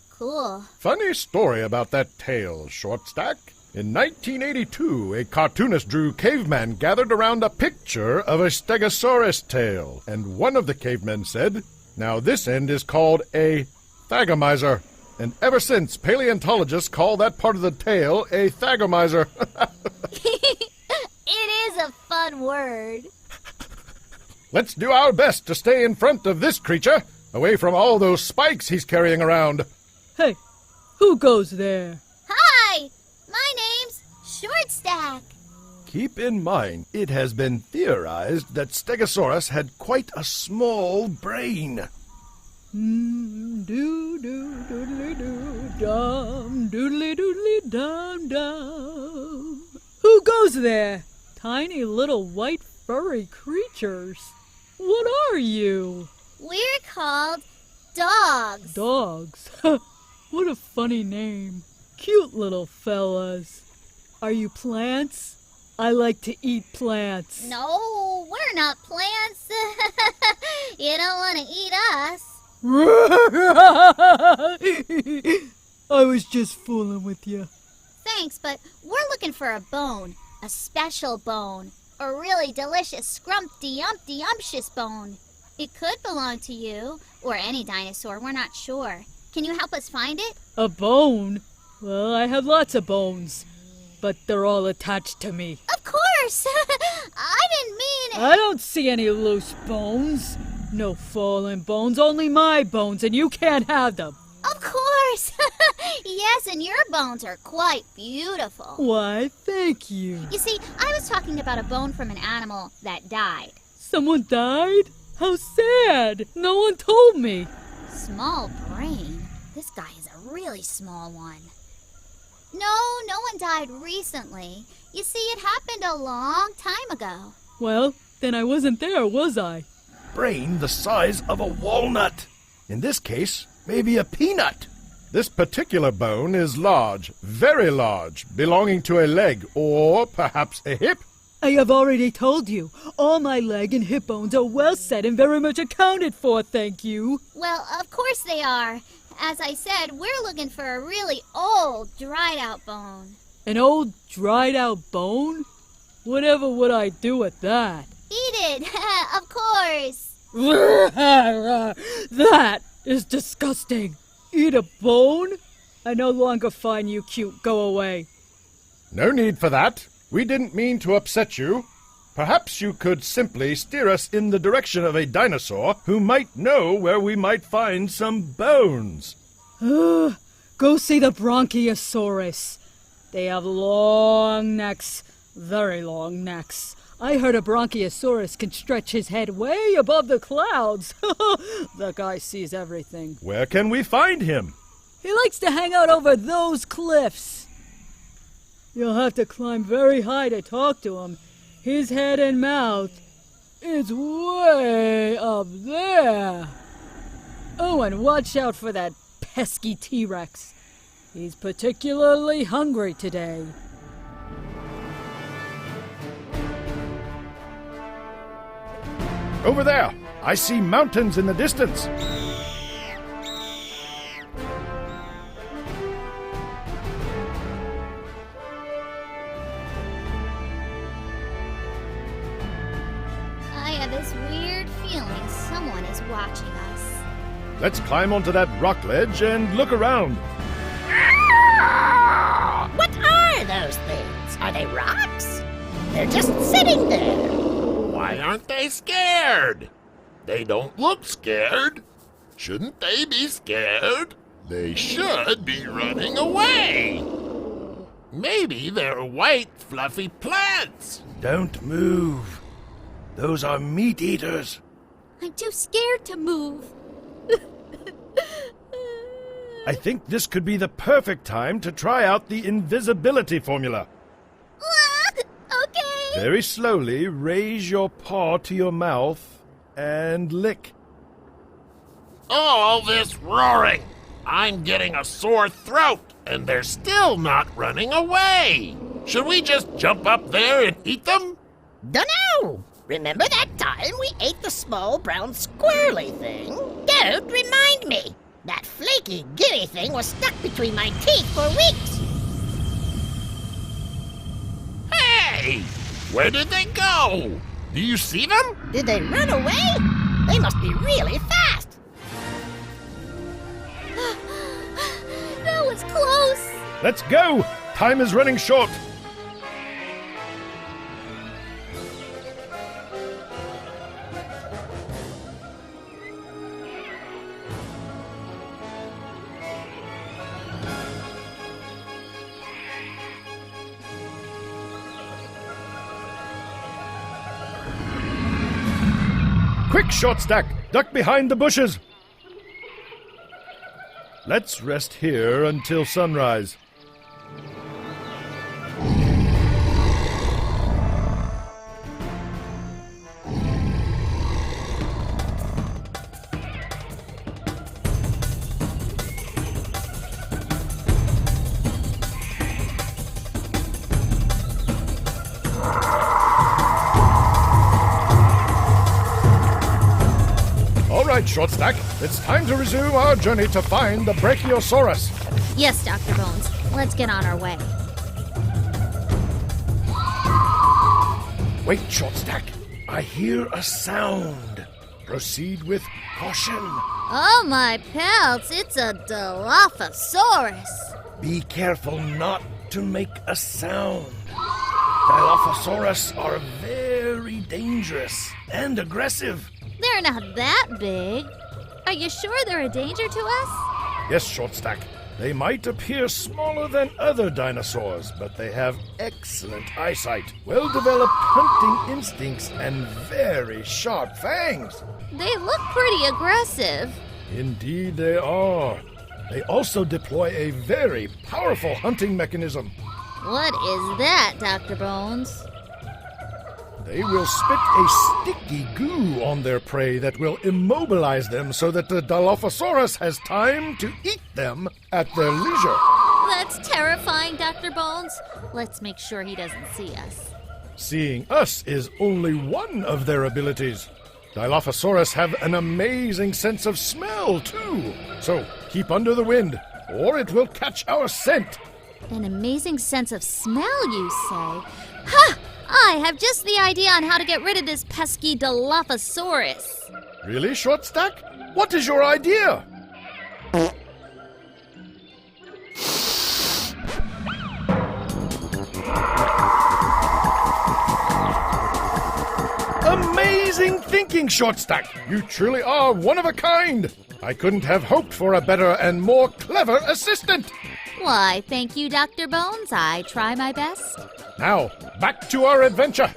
Cool. Funny story about that tail, Shortstack. In 1982, a cartoonist drew cavemen gathered around a picture of a Stegosaurus tail, and one of the cavemen said, "Now this end is called a thagomizer." And ever since, paleontologists call that part of the tail a thagomizer. It is a fun word. Let's do our best to stay in front of this creature, away from all those spikes he's carrying around. Hey, who goes there? Hi! My name's Shortstack. Keep in mind, it has been theorized that Stegosaurus had quite a small brain. Doo doo doodly doo dum doodly doodly dum dum. Who goes there? Tiny little white furry creatures. What are you? We're called dogs. Dogs. What a funny name. Cute little fellas. Are you plants? I like to eat plants. No, we're not plants. You don't want to eat us. I was just fooling with you. Thanks, but we're looking for a bone. A special bone. A really delicious scrumpty-umpty-umptious bone. It could belong to you, or any dinosaur, we're not sure. Can you help us find it? A bone? Well, I have lots of bones, but they're all attached to me. Of course! I didn't mean... I don't see any loose bones. No fallen bones, only my bones, and you can't have them. Of course! Yes, and your bones are quite beautiful. Why, thank you. You see, I was talking about a bone from an animal that died. Someone died? How sad! No one told me. Small brain? This guy is a really small one. No one died recently. You see, it happened a long time ago. Well, then I wasn't there, was I? Brain the size of a walnut. In this case, maybe a peanut. This particular bone is large, very large, belonging to a leg or perhaps a hip. I have already told you. All my leg and hip bones are well set and very much accounted for, thank you. Well, of course they are. As I said, we're looking for a really old, dried-out bone. An old, dried-out bone? Whatever would I do with that? Eat it, of course. That is disgusting. Eat a bone? I no longer find you cute. Go away. No need for that. We didn't mean to upset you. Perhaps you could simply steer us in the direction of a dinosaur who might know where we might find some bones. Go see the Bronchiosaurus. They have long necks, Very long necks. I heard a Bronchiosaurus can stretch his head way above the clouds. That guy sees everything. Where can we find him? He likes to hang out over those cliffs. You'll have to climb very high to talk to him. His head and mouth is way up there. Oh, and watch out for that pesky T-Rex. He's particularly hungry today. Over there! I see mountains in the distance. I have this weird feeling someone is watching us. Let's climb onto that rock ledge and look around. What are those things? Are they rocks? They're just sitting there. Why aren't they scared? They don't look scared. Shouldn't they be scared? They should be running away. Maybe they're white, fluffy plants. Don't move. Those are meat eaters. I'm too scared to move. I think this could be the perfect time to try out the invisibility formula. Okay. Very slowly, raise your paw to your mouth and lick. All this roaring. I'm getting a sore throat, and they're still not running away. Should we just jump up there and eat them? Dunno. Remember that time we ate the small brown squirrely thing? Don't remind me. That flaky, giddy thing was stuck between my teeth for weeks. Hey! Where did they go? Do you see them? Did they run away? They must be really fast. That was close. Let's go! Time is running short. Quick, Short Stack! Duck behind the bushes! Let's rest here until sunrise. All right, Short Stack, it's time to resume our journey to find the Brachiosaurus. Yes, Dr. Bones. Let's get on our way. Wait, Short Stack, I hear a sound. Proceed with caution. Oh, my pelts, it's a Dilophosaurus. Be careful not to make a sound. Dilophosaurus are very dangerous and aggressive. They're not that big. Are you sure they're a danger to us? Yes, Short Stack. They might appear smaller than other dinosaurs, but they have excellent eyesight, well-developed hunting instincts, and very sharp fangs. They look pretty aggressive. Indeed they are. They also deploy a very powerful hunting mechanism. What is that, Dr. Bones? They will spit a sticky goo on their prey that will immobilize them so that the Dilophosaurus has time to eat them at their leisure. That's terrifying, Dr. Bones. Let's make sure he doesn't see us. Seeing us is only one of their abilities. Dilophosaurus have an amazing sense of smell, too. So keep under the wind, or it will catch our scent. An amazing sense of smell, you say? Ha! I have just the idea on how to get rid of this pesky Dilophosaurus. Really, Short Stack? What is your idea? Amazing thinking, Short Stack! You truly are one of a kind! I couldn't have hoped for a better and more clever assistant! Why, thank you, Dr. Bones. I try my best. Now, back to our adventure.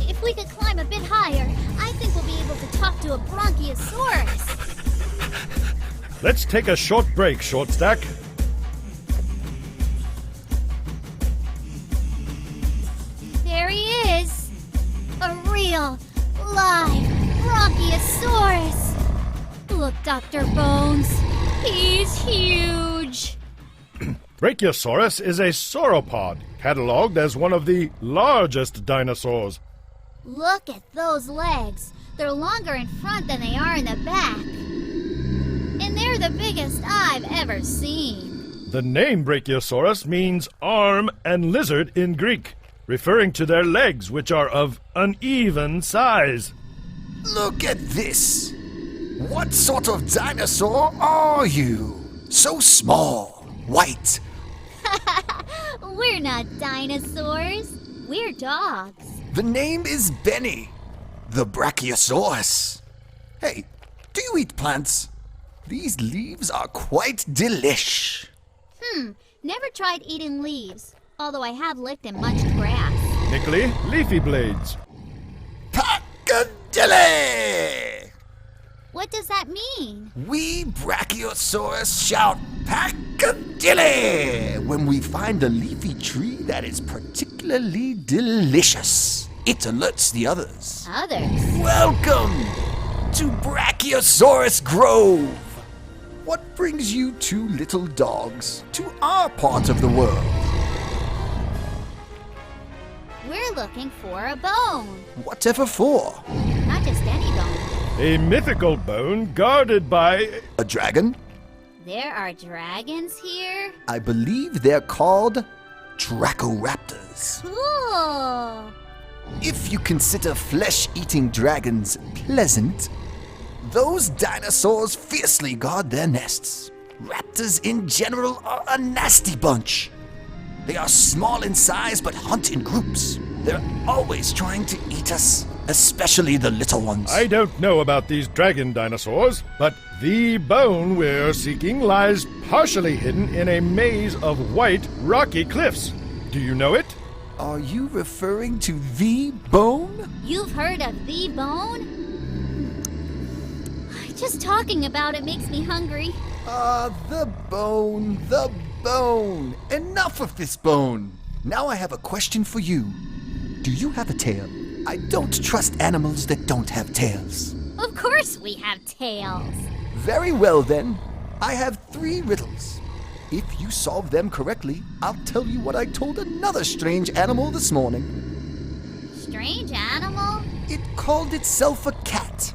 If we could climb a bit higher, I think we'll be able to talk to a Bronchiosaurus. Let's take a short break, Short Stack. There he is. A real, live Bronchiosaurus. Look, Dr. Bones. He's huge. Brachiosaurus is a sauropod, cataloged as one of the largest dinosaurs. Look at those legs. They're longer in front than they are in the back. And they're the biggest I've ever seen. The name Brachiosaurus means arm and lizard in Greek, referring to their legs, which are of uneven size. Look at this. What sort of dinosaur are you? So small, white. We're not dinosaurs. We're dogs. The name is Benny, the Brachiosaurus. Hey, do you eat plants? These leaves are quite delish. Never tried eating leaves, although I have licked and munched grass. Nickly, leafy blades. Packadilly! What does that mean? We Brachiosaurus shout Packadilly when we find a leafy tree that is particularly delicious. It alerts the others. Others? Welcome to Brachiosaurus Grove. What brings you two little dogs to our part of the world? We're looking for a bone. Whatever for? Not just any bone. A mythical bone guarded by... A dragon? There are dragons here? I believe they're called Dracoraptors. Cool. If you consider flesh-eating dragons pleasant, those dinosaurs fiercely guard their nests. Raptors in general are a nasty bunch. They are small in size but hunt in groups. They're always trying to eat us, especially the little ones. I don't know about these dragon dinosaurs, but the bone we're seeking lies partially hidden in a maze of white, rocky cliffs. Do you know it? Are you referring to the bone? You've heard of the bone? Just talking about it makes me hungry. The bone, the bone. Enough of this bone. Now I have a question for you. Do you have a tail? I don't trust animals that don't have tails. Of course we have tails. Very well then. I have 3 riddles. If you solve them correctly, I'll tell you what I told another strange animal this morning. Strange animal? It called itself a cat.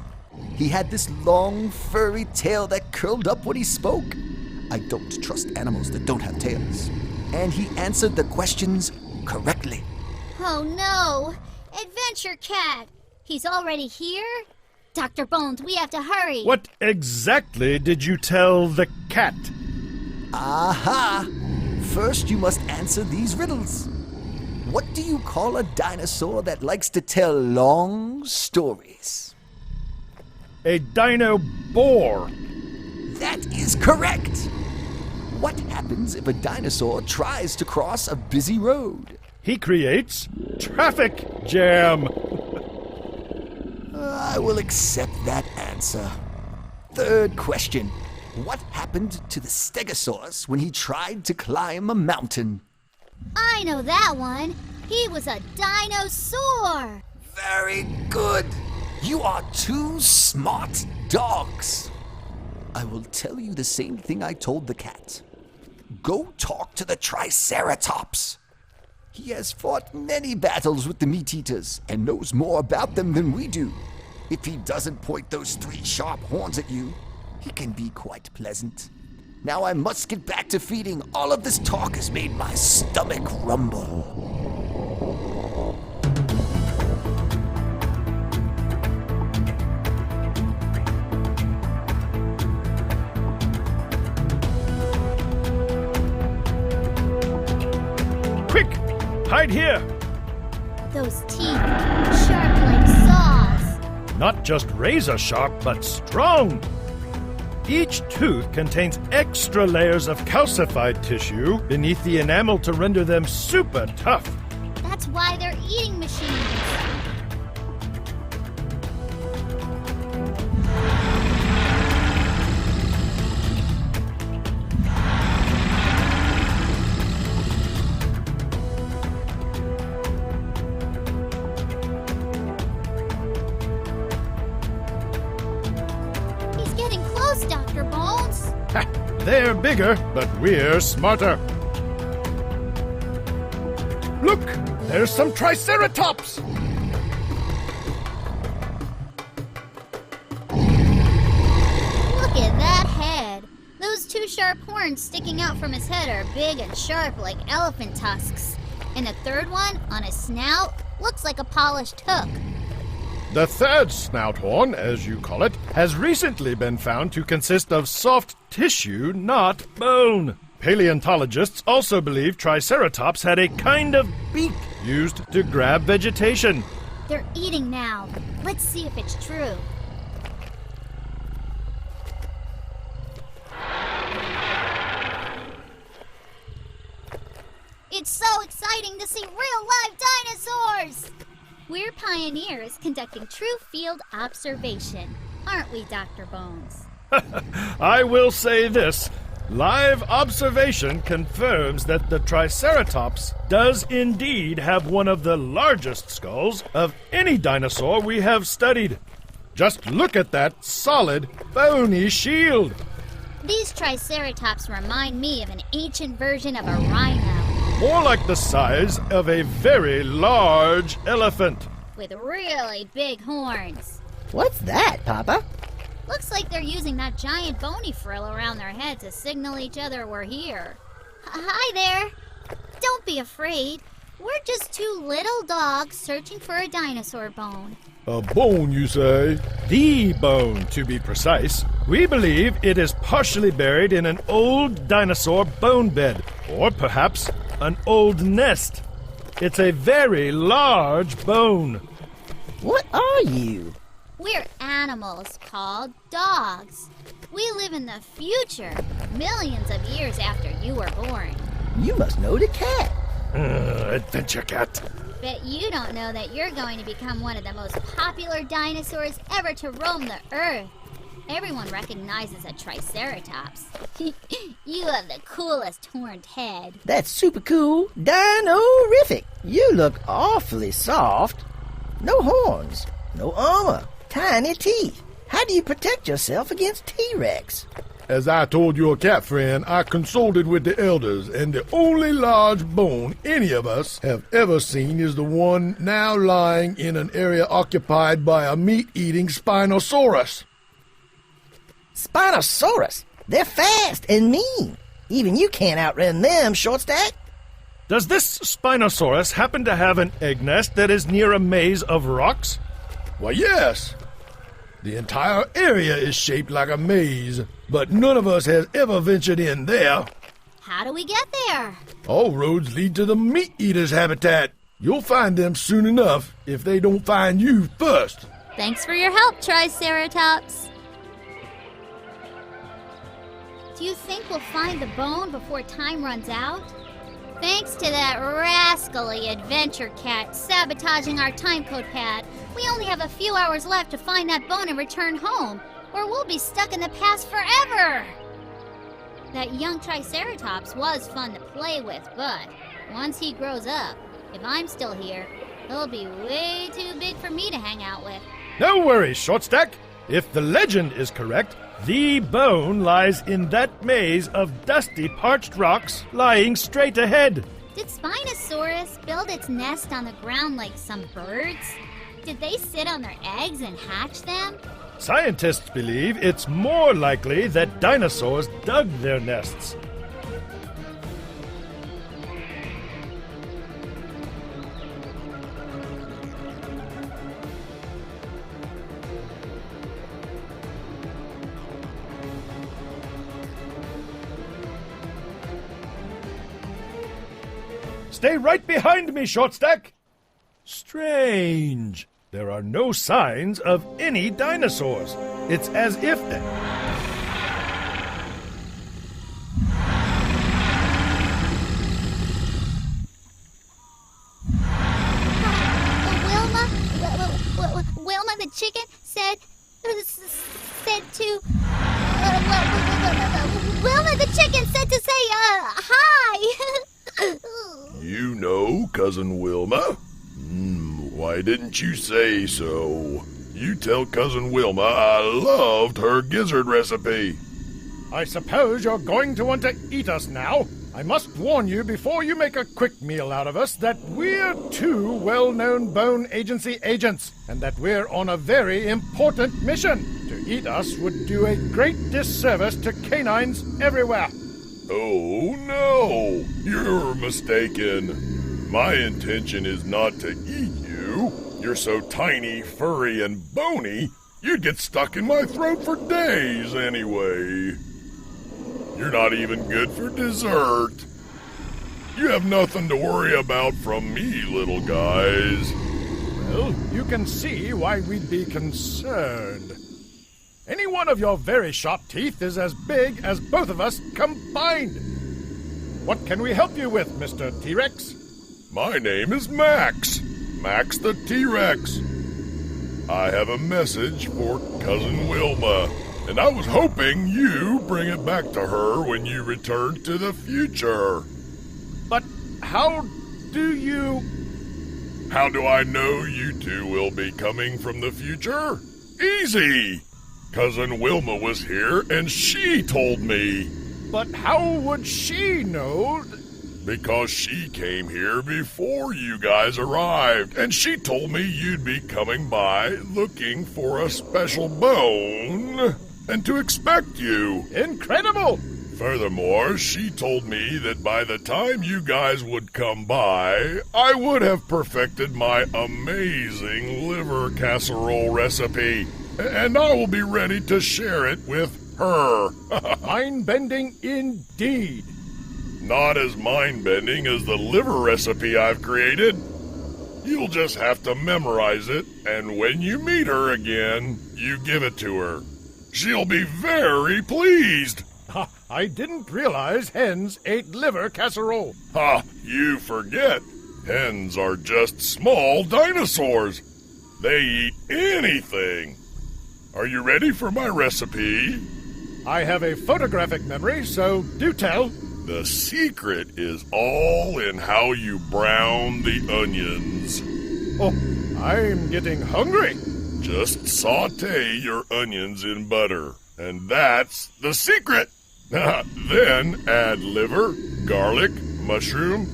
He had this long, furry tail that curled up when he spoke. I don't trust animals that don't have tails. And he answered the questions correctly. Oh no! Adventure Cat! He's already here? Dr. Bones, we have to hurry! What exactly did you tell the cat? Aha! First you must answer these riddles. What do you call a dinosaur that likes to tell long stories? A dino boar. That is correct! What happens if a dinosaur tries to cross a busy road? He creates traffic jam. I will accept that answer. Third question. What happened to the Stegosaurus when he tried to climb a mountain? I know that one. He was a dinosaur. Very good. You are 2 smart dogs. I will tell you the same thing I told the cat. Go talk to the Triceratops. He has fought many battles with the meat-eaters and knows more about them than we do. If he doesn't point those 3 sharp horns at you, he can be quite pleasant. Now I must get back to feeding. All of this talk has made my stomach rumble. right here. Those teeth, sharp like saws. Not just razor sharp, but strong. Each tooth contains extra layers of calcified tissue beneath the enamel to render them super tough. That's why they're eating machines. He's getting close, Dr. Bones. Ha! They're bigger, but we're smarter. Look! There's some Triceratops! Look at that head. Those two sharp horns sticking out from his head are big and sharp like elephant tusks. And the third one, on his snout, looks like a polished hook. The third snout horn, as you call it, has recently been found to consist of soft tissue, not bone. Paleontologists also believe Triceratops had a kind of beak used to grab vegetation. They're eating now. Let's see if it's true. It's so exciting to see real live dinosaurs! We're pioneers conducting true field observation, aren't we, Dr. Bones? I will say this. Live observation confirms that the Triceratops does indeed have one of the largest skulls of any dinosaur we have studied. Just look at that solid, bony shield. These Triceratops remind me of an ancient version of a rhino, More like the size of a very large elephant. with really big horns. What's that, Papa? Looks like they're using that giant bony frill around their head to signal each other we're here. Hi there. Don't be afraid. We're just two little dogs searching for a dinosaur bone. A bone, you say? The bone, to be precise. We believe it is partially buried in an old dinosaur bone bed, or perhaps an old nest. It's a very large bone. What are you? We're animals called dogs. We live in the future, millions of years after you were born. You must know the cat. Adventure cat. Bet you don't know that you're going to become one of the most popular dinosaurs ever to roam the earth. Everyone recognizes a Triceratops. You have the coolest horned head. That's super cool. Dino-rific. You look awfully soft. No horns, no armor, tiny teeth. How do you protect yourself against T-Rex? As I told your cat friend, I consulted with the elders, and the only large bone any of us have ever seen is the one now lying in an area occupied by a meat-eating Spinosaurus. Spinosaurus? They're fast and mean. Even you can't outrun them, Shortstack. Does this Spinosaurus happen to have an egg nest that is near a maze of rocks? Why, yes. The entire area is shaped like a maze, but none of us has ever ventured in there. How do we get there? All roads lead to the meat-eater's habitat. You'll find them soon enough if they don't find you first. Thanks for your help, Triceratops. Do you think we'll find the bone before time runs out? Thanks to that rascally adventure cat sabotaging our timecode pad, we only have a few hours left to find that bone and return home, or we'll be stuck in the past forever! That young Triceratops was fun to play with, but once he grows up, if I'm still here, he'll be way too big for me to hang out with. No worries, Shortstack. If the legend is correct, the bone lies in that maze of dusty, parched rocks lying straight ahead. Did Spinosaurus build its nest on the ground like some birds? Did they sit on their eggs and hatch them? Scientists believe it's more likely that dinosaurs dug their nests. Stay right behind me, Shortstack! Strange. There are no signs of any dinosaurs. It's as if they... Wilma the chicken said to Wilma the chicken said to say hi. You know Cousin Wilma? Why didn't you say so? You tell Cousin Wilma I loved her gizzard recipe. I suppose you're going to want to eat us now. I must warn you before you make a quick meal out of us that we're two well-known bone agency agents, and that we're on a very important mission. To eat us would do a great disservice to canines everywhere. Oh no, you're mistaken. My intention is not to eat you. You're so tiny, furry, and bony, you'd get stuck in my throat for days anyway. You're not even good for dessert. You have nothing to worry about from me, little guys. Well, you can see why we'd be concerned. Any one of your very sharp teeth is as big as both of us combined. What can we help you with, Mr. T-Rex? My name is Max. Max the T-Rex. I have a message for Cousin Wilma, and I was hoping you bring it back to her when you return to the future. But how do you... How do I know you two will be coming from the future? Easy! Cousin Wilma was here, and she told me. But how would she know? Because she came here before you guys arrived, and she told me you'd be coming by looking for a special bone, and to expect you. Incredible! Furthermore, she told me that by the time you guys would come by, I would have perfected my amazing liver casserole recipe, and I will be ready to share it with her. Mind-bending indeed. Not as mind-bending as the liver recipe I've created. You'll just have to memorize it, and when you meet her again, you give it to her. She'll be very pleased. Ha, I didn't realize hens ate liver casserole. Ha, you forget. Hens are just small dinosaurs. They eat anything. Are you ready for my recipe? I have a photographic memory, so do tell. The secret is all in how you brown the onions. Oh, I'm getting hungry. Just saute your onions in butter, and that's the secret. Then add liver, garlic, mushroom.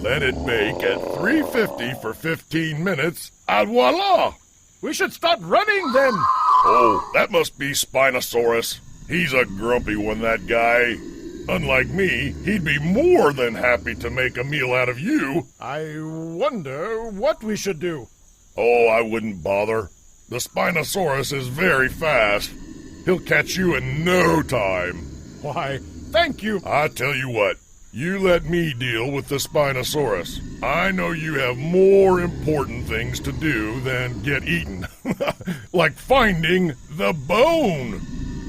Let it bake at 350 for 15 minutes, and voila! We should start running then. Oh, that must be Spinosaurus. He's a grumpy one, that guy. Unlike me, he'd be more than happy to make a meal out of you. I wonder what we should do. Oh, I wouldn't bother. The Spinosaurus is very fast. He'll catch you in no time. Why, thank you. I tell you what, you let me deal with the Spinosaurus. I know you have more important things to do than get eaten. Like finding the bone.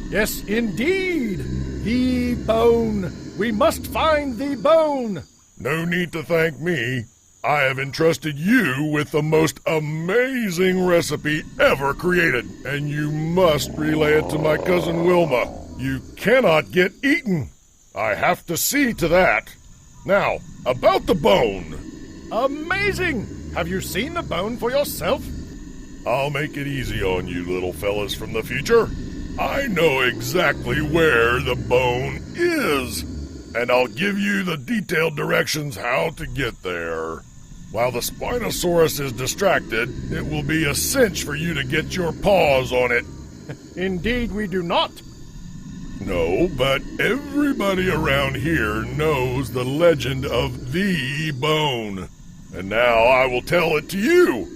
Yes, indeed. The bone. We must find the bone. No need to thank me. I have entrusted you with the most amazing recipe ever created, and you must relay it to my cousin Wilma. You cannot get eaten. I have to see to that. Now, about the bone. Amazing! Have you seen the bone for yourself? I'll make it easy on you, little fellas from the future. I know exactly where the bone is, and I'll give you the detailed directions how to get there. While the Spinosaurus is distracted, it will be a cinch for you to get your paws on it. Indeed, we do not. No, but everybody around here knows the legend of the bone. And now I will tell it to you.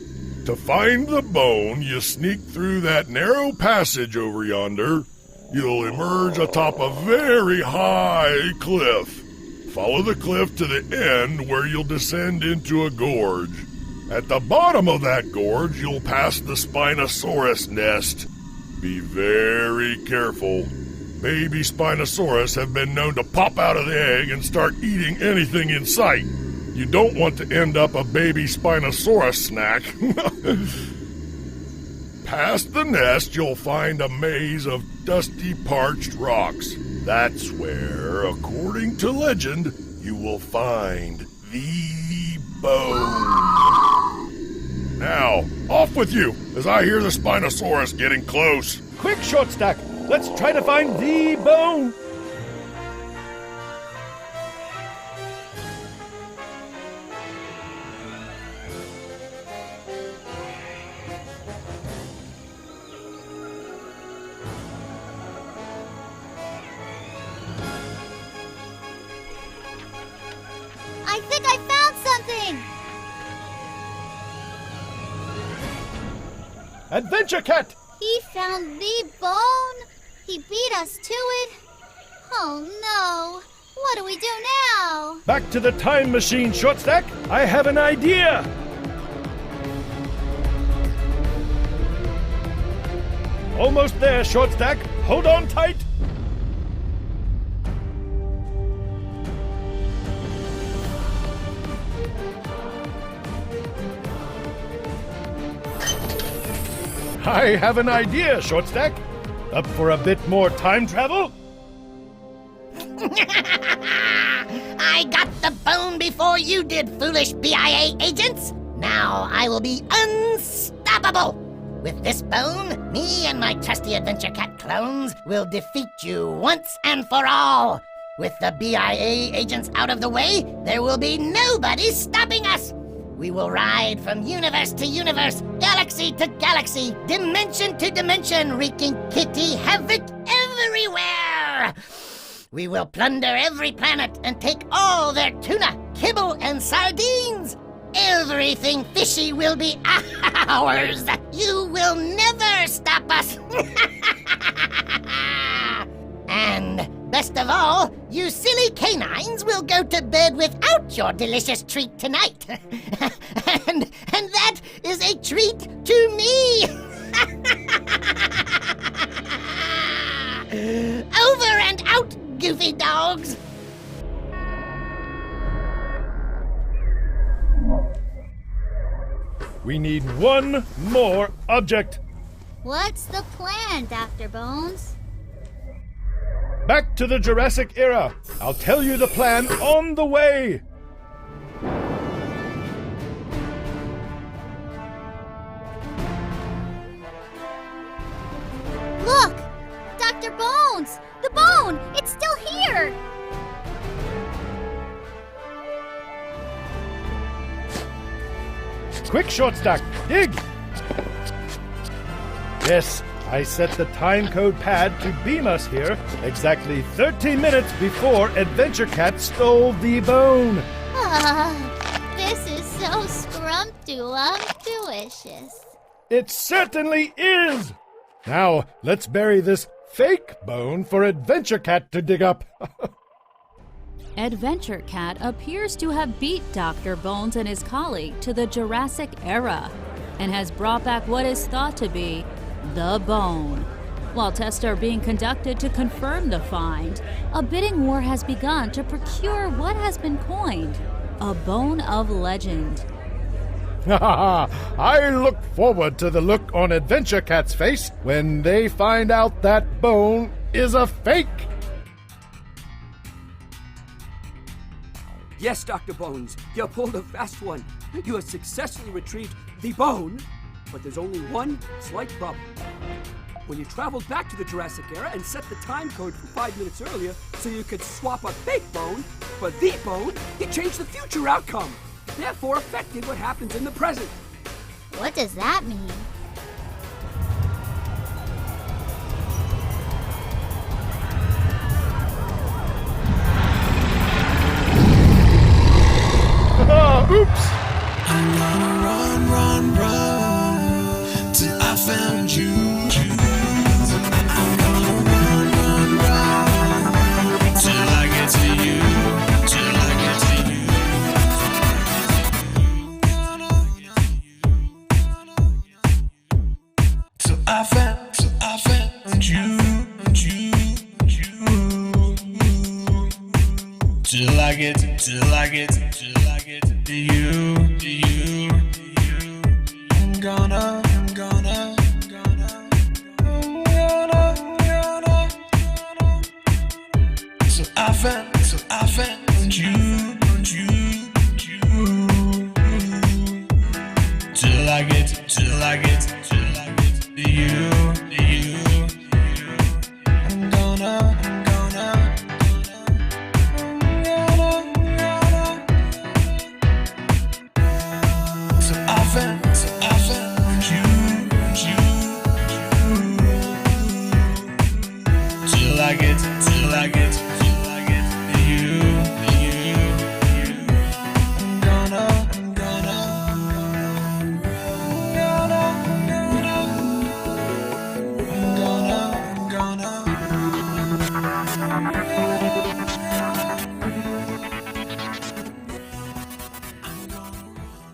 To find the bone, you sneak through that narrow passage over yonder. You'll emerge atop a very high cliff. Follow the cliff to the end where you'll descend into a gorge. At the bottom of that gorge, you'll pass the Spinosaurus nest. Be very careful. Baby Spinosaurus have been known to pop out of the egg and start eating anything in sight. You don't want to end up a baby Spinosaurus snack. Past the nest, you'll find a maze of dusty, parched rocks. That's where, according to legend, you will find the bone. Now, off with you, as I hear the Spinosaurus getting close. Quick, Shortstack! Let's try to find the bone! I think I found something! Adventure Cat! He found the bone? He beat us to it? Oh no! What do we do now? Back to the time machine, Shortstack! I have an idea! Almost there, Shortstack! Hold on tight! I have an idea, Shortstack. Up for a bit more time travel? I got the bone before you did, foolish BIA agents. Now I will be unstoppable. With this bone, me and my trusty Adventure Cat clones will defeat you once and for all. With the BIA agents out of the way, there will be nobody stopping us. We will ride from universe to universe, galaxy to galaxy, dimension to dimension, wreaking kitty havoc everywhere. We will plunder every planet and take all their tuna, kibble, and sardines. Everything fishy will be ours. You will never stop us. And best of all, you silly canines will go to bed without your delicious treat tonight. and that is a treat to me. Over and out, goofy dogs. We need one more object. What's the plan, Dr. Bones? Back to the Jurassic era. I'll tell you the plan on the way. Look! Dr. Bones! The bone! It's still here! Quick, Shortstack, dig! Yes, I set the time code pad to beam us here exactly 13 minutes before Adventure Cat stole the bone. This is so scrumptious. It certainly is! Now, let's bury this fake bone for Adventure Cat to dig up. Adventure Cat appears to have beat Dr. Bones and his colleague to the Jurassic era and has brought back what is thought to be the bone. While tests are being conducted to confirm the find, a bidding war has begun to procure what has been coined a bone of legend. I look forward to the look on Adventure Cat's face when they find out that bone is a fake. Yes, Dr. Bones, you pulled a fast one. You have successfully retrieved the bone, but there's only one slight problem. When you traveled back to the Jurassic era and set the time code from 5 minutes earlier so you could swap a fake bone for the bone, you changed the future outcome, therefore affected what happens in the present. What does that mean? Oops! I'm gonna run till I found you. I'm gonna run till I get to you. I get to you. I'm gonna. So I found you. Till I get to you. I'm gonna. So I found you. Till I get